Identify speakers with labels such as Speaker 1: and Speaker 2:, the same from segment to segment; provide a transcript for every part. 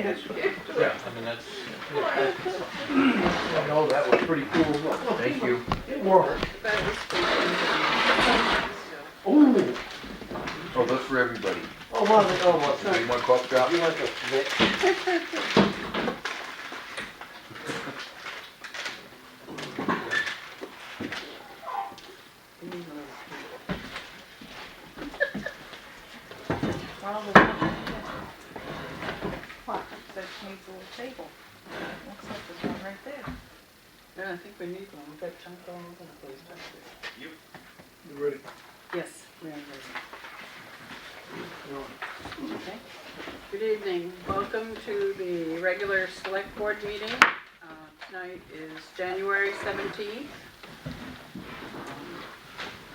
Speaker 1: hands.
Speaker 2: Yeah, I mean, that's,
Speaker 1: I know, that was pretty cool. Thank you. It worked. Ooh.
Speaker 3: Oh, that's for everybody.
Speaker 1: Oh, mother, oh, mother.
Speaker 3: You want cough drop?
Speaker 1: You like a fit?
Speaker 4: What? That needs a little table. Looks like there's one right there.
Speaker 5: Yeah, I think we need one. We've got junk all over the place back there.
Speaker 1: You ready?
Speaker 5: Yes, we are ready. Okay. Good evening. Welcome to the regular select board meeting. Tonight is January 17th.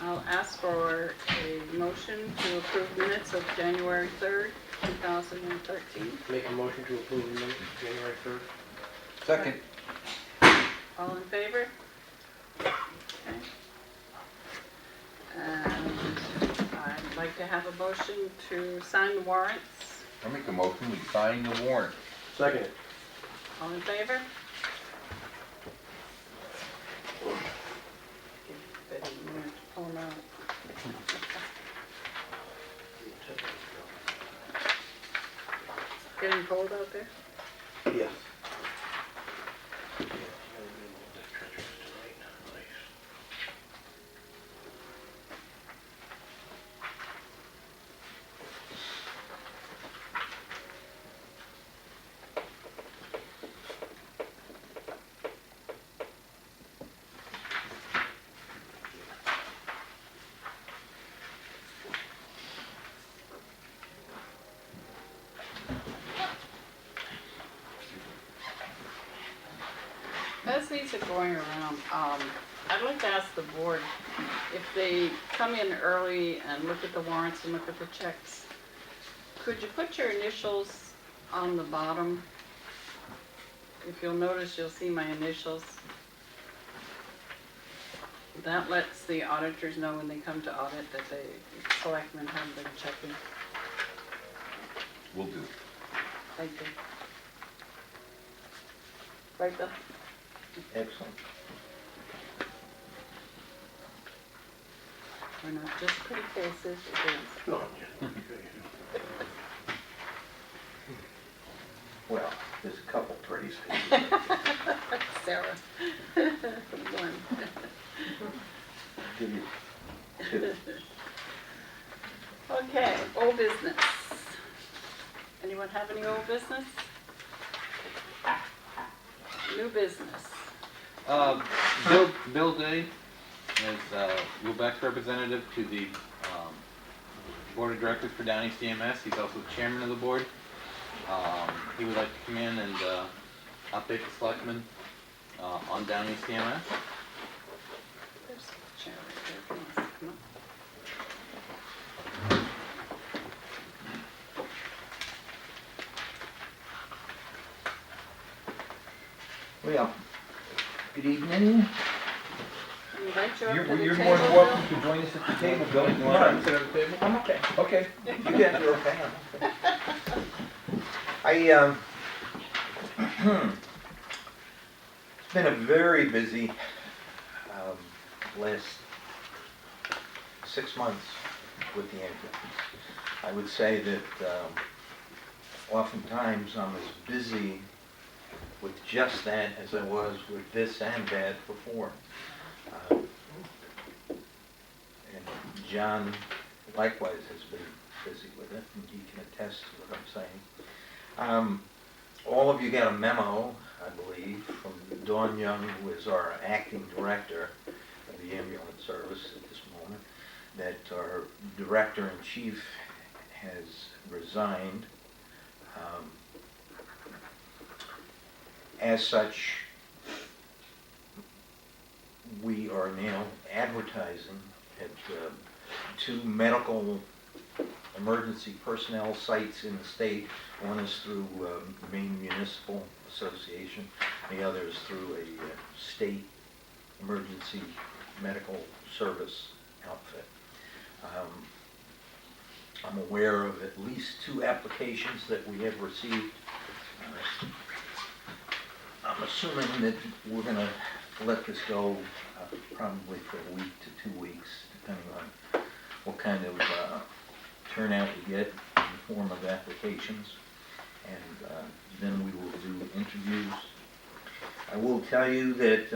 Speaker 5: I'll ask for a motion to approve minutes of January 3rd, 2013.
Speaker 1: Make a motion to approve the minutes, January 3rd.
Speaker 3: Second.
Speaker 5: All in favor? Okay. And I'd like to have a motion to sign the warrants.
Speaker 3: I'll make a motion, we sign the warrant.
Speaker 1: Second.
Speaker 5: All in favor? Betty, you have to pull them out. Getting cold out there?
Speaker 1: Yes.
Speaker 5: As these are going around, I'd like to ask the board if they come in early and look at the warrants and look at the checks, could you put your initials on the bottom? If you'll notice, you'll see my initials. That lets the auditors know when they come to audit that the selectmen have been checking.
Speaker 3: Will do.
Speaker 5: Thank you. Right, Bill?
Speaker 1: Excellent.
Speaker 5: We're not just pretty faces, it is.
Speaker 1: No. Well, there's a couple pretty faces.
Speaker 5: Sarah. One.
Speaker 1: Give you two.
Speaker 5: Okay, old business. Anyone have any old business? New business.
Speaker 2: Bill Day is Lubec's representative to the board of directors for Downey CMS. He's also chairman of the board. He would like to come in and update the selectmen on Downey CMS.
Speaker 5: There's a chair right there. If you want to come up.
Speaker 1: Well, good evening.
Speaker 5: Invite you up to the
Speaker 1: You're
Speaker 5: table,
Speaker 1: more than
Speaker 5: Bill.
Speaker 1: welcome to join us at the table, Bill. You want to sit at the table?
Speaker 4: I'm okay.
Speaker 1: Okay, you get your okay. I it's been a very busy last 6 months with the ambulance. I would say that oftentimes I'm as busy with just that as I was with this and that before. And John likewise has been busy with it, and he can attest to what I'm saying. All of you got a memo, I believe, from Dawn Young, who is our acting director of the ambulance service at this moment, that our director-in-chief has resigned. As such, we are now advertising at 2 medical emergency personnel sites in the state. One is through Maine Municipal Association, the other is through a state emergency medical service outfit. I'm aware of at least 2 applications that we have received I'm assuming that we're gonna let this go probably for a week to 2 weeks, depending on what kind of turnout we get in the form of applications. And then we will do interviews. I will tell you that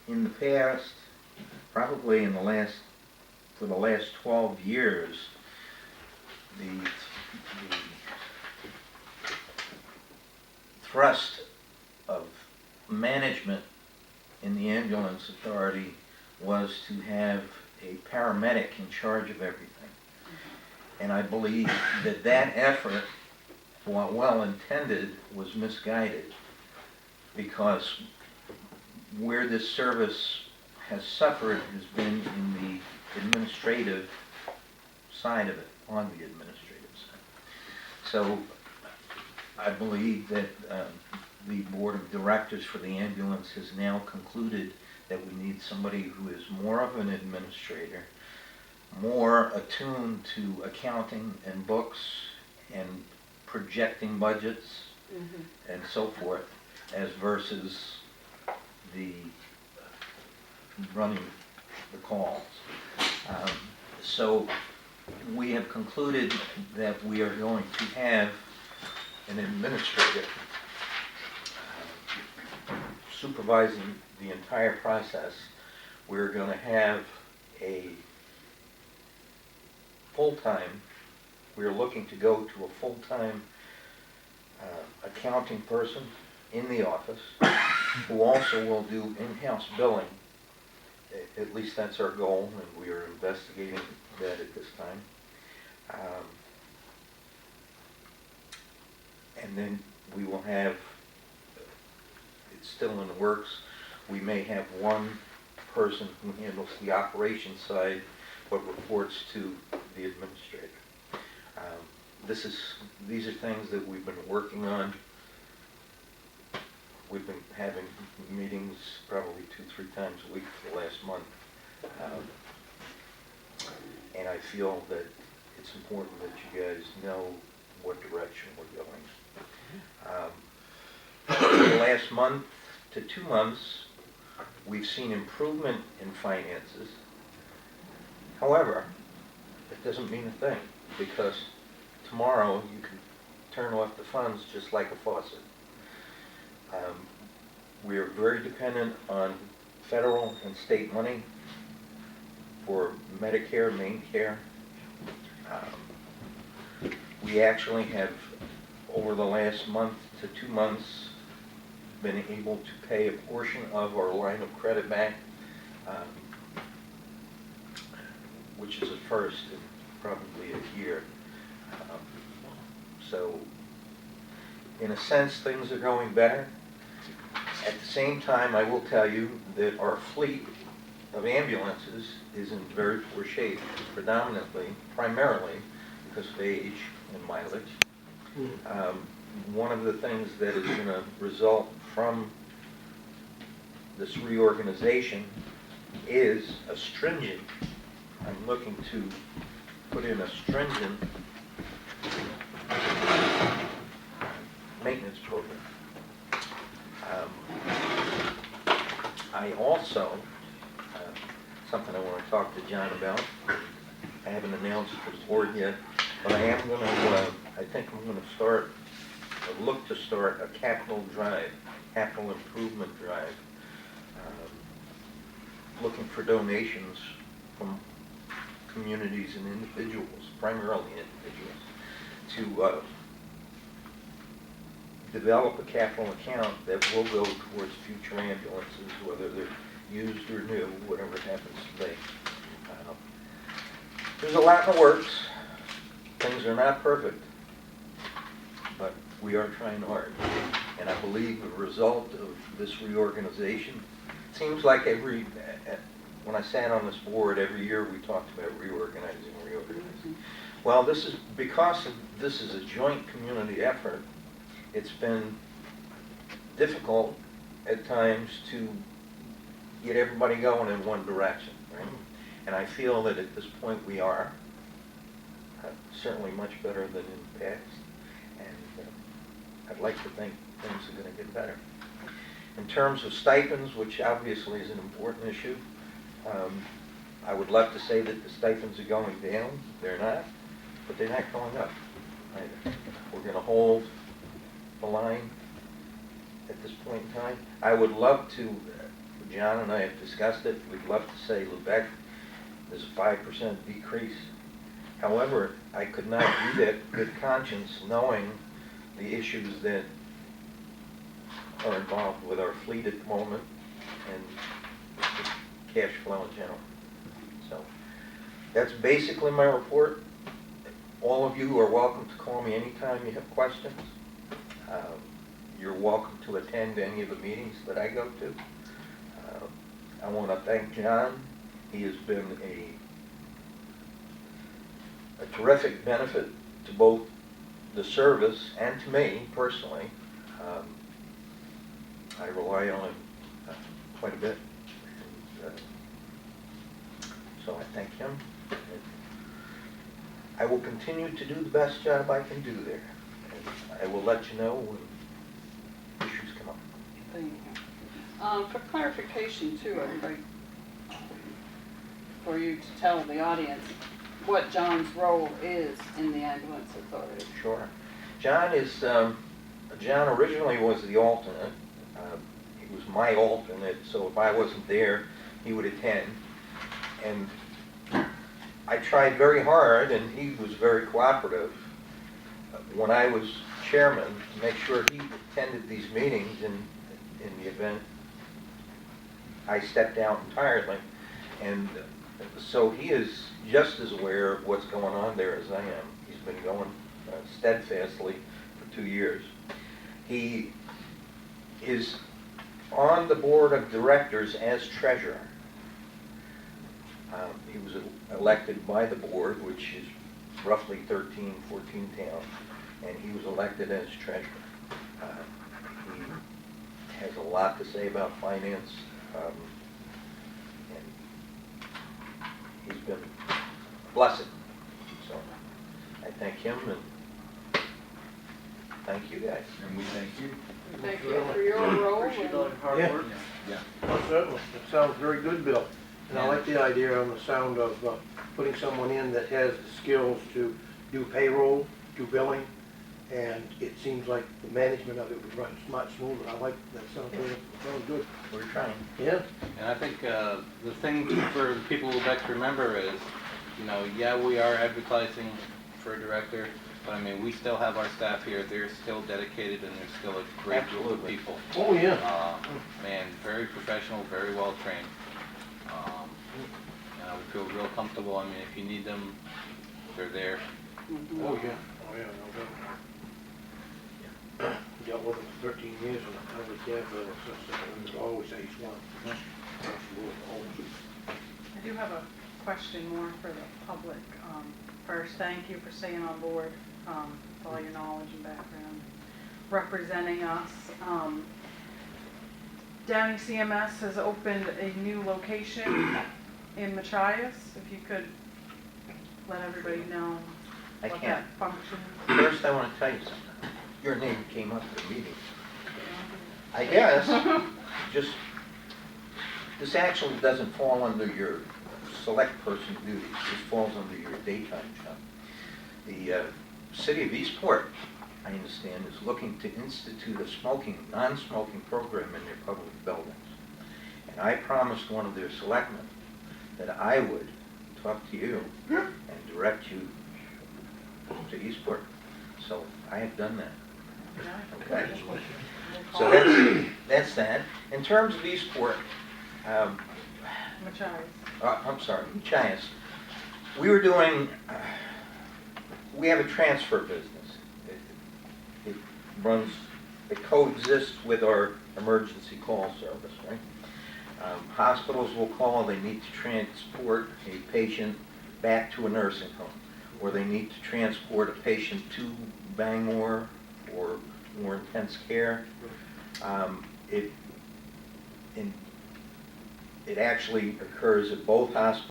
Speaker 1: in the past, probably for the last 12 years, the thrust of management in the ambulance authority was to have a paramedic in charge of everything. And I believe that that effort, while well intended, was misguided, because where this service has suffered has been in the administrative side of it, on the administrative side. So I believe that the board of directors for the ambulance has now concluded that we need somebody who is more of an administrator, more attuned to accounting and books and projecting budgets and so forth, as versus the running the calls. So we have concluded that we are going to have an administrator supervising the entire process. We're going to have a full-time, we're looking to go to a full-time accounting person in the office who also will do in-house billing. At least that's our goal, and we are investigating that at this time. And then we will have, it's still in the works, we may have one person who handles the operations side but reports to the administrator. These are things that we've been working on. We've been having meetings probably 2-3 times a week for the last month. And I feel that it's important that you guys know what direction we're going. For the last month to 2 months, we've seen improvement in finances. However, it doesn't mean a thing, because tomorrow you can turn off the funds just like a faucet. We are very dependent on federal and state money for Medicare, main care. We actually have, over the last month to 2 months, been able to pay a portion of our line of credit back, which is a first in probably a year. So, in a sense, things are going better. At the same time, I will tell you that our fleet of ambulances is in very poor shape, primarily because of age and mileage. One of the things that is going to result from this reorganization is a stringent, I'm looking to put in a stringent maintenance program. I also, something I want to talk to John about, I haven't announced to the board yet, but I am going to, I think I'm going to start, or look to start a capital improvement drive, looking for donations from communities and individuals, primarily individuals, to develop a capital account that will go towards future ambulances, whether they're used or new, whatever it happens to be. There's a lot in the works. Things are not perfect, but we are trying hard. And I believe the result of this reorganization, it seems like when I sat on this board, every year we talked about reorganizing. Well, this is a joint community effort. It's been difficult at times to get everybody going in one direction, right? And I feel that at this point we are certainly much better than in the past. And I'd like to think things are gonna get better. In terms of stipends, which obviously is an important issue, I would love to say that the stipends are going down. They're not, but they're not going up either. We're gonna hold the line at this point in time. I would love to, John and I have discussed it, we'd love to say Lubec, there's a 5% decrease. However, I could not do that with good conscience knowing the issues that are involved with our fleet at the moment and just cash flow in general. So that's basically my report. All of you are welcome to call me anytime you have questions. You're welcome to attend any of the meetings that I go to. I want to thank John. He has been a terrific benefit to both the service and to me personally. I rely on him quite a bit. And, so I thank him. And I will continue to do the best job I can do there. And I will let you know when issues come up.
Speaker 5: Thank you. For clarification too, everybody, for you to tell the audience what John's role is in the ambulance authority.
Speaker 1: Sure. John is, John originally was the alternate. He was my alternate, so if I wasn't there, he would attend. And I tried very hard, and he was very cooperative when I was chairman to make sure he attended these meetings in the event I stepped out entirely. And so he is just as aware of what's going on there as I am. He's been going steadfastly for 2 years. He is on the board of directors as treasurer. He was elected by the board, which is roughly 13, 14 towns, and he was elected as treasurer. He has a lot to say about finance, and he's been blessed. So I thank him and thank you guys.
Speaker 3: And we thank you.
Speaker 5: Thank you for your role.
Speaker 6: Appreciate all your
Speaker 5: And
Speaker 6: hard
Speaker 7: Yeah.
Speaker 6: work.
Speaker 3: Yeah.
Speaker 7: Well, certainly. It sounds very good, Bill. And I like the idea on the sound of putting someone in that has the skills to do payroll, do billing, and it seems like the management of it would run much smoother. I like that. Sounds good.
Speaker 1: We're trying.
Speaker 7: Yeah.
Speaker 2: And I think the thing for the people who like to remember is, you know, yeah, we are advertising for a director, but I mean, we still have our staff here. They're still dedicated, and they're still a great group of
Speaker 1: Absolutely.
Speaker 2: people.
Speaker 7: Oh, yeah.
Speaker 2: Man, very professional, very well trained. And I would feel real comfortable. I mean, if you need them, they're there.
Speaker 7: Oh, yeah. Oh, yeah, no doubt. Dealt with him for 13 years, and I was there for always ace one. Absolutely, always.
Speaker 4: I do have a question more for the public. First, thank you for staying on board, with all your knowledge and background, representing us. Downey CMS has opened a new location in Machias. If you could let everybody know
Speaker 1: I
Speaker 4: what
Speaker 1: can.
Speaker 4: that function.
Speaker 1: First, I want to tell you something. Your name came up at the meeting. I guess, just, this actually doesn't fall under your select person duties. This falls under your daytime job. The city of Eastport, I understand, is looking to institute a non-smoking program in their public buildings. And I promised one of their selectmen that I would talk to you and direct you to Eastport. So I have done that. Okay. So that's that. In terms of Eastport,
Speaker 4: Machias.
Speaker 1: I'm sorry, Machias. We were doing, we have a transfer business. It runs, it coexists with our emergency call service, right? Hospitals will call, they need to transport a patient back to a nursing home, or they need to transport a patient to Bangor or more intense care. It actually occurs at both hospitals.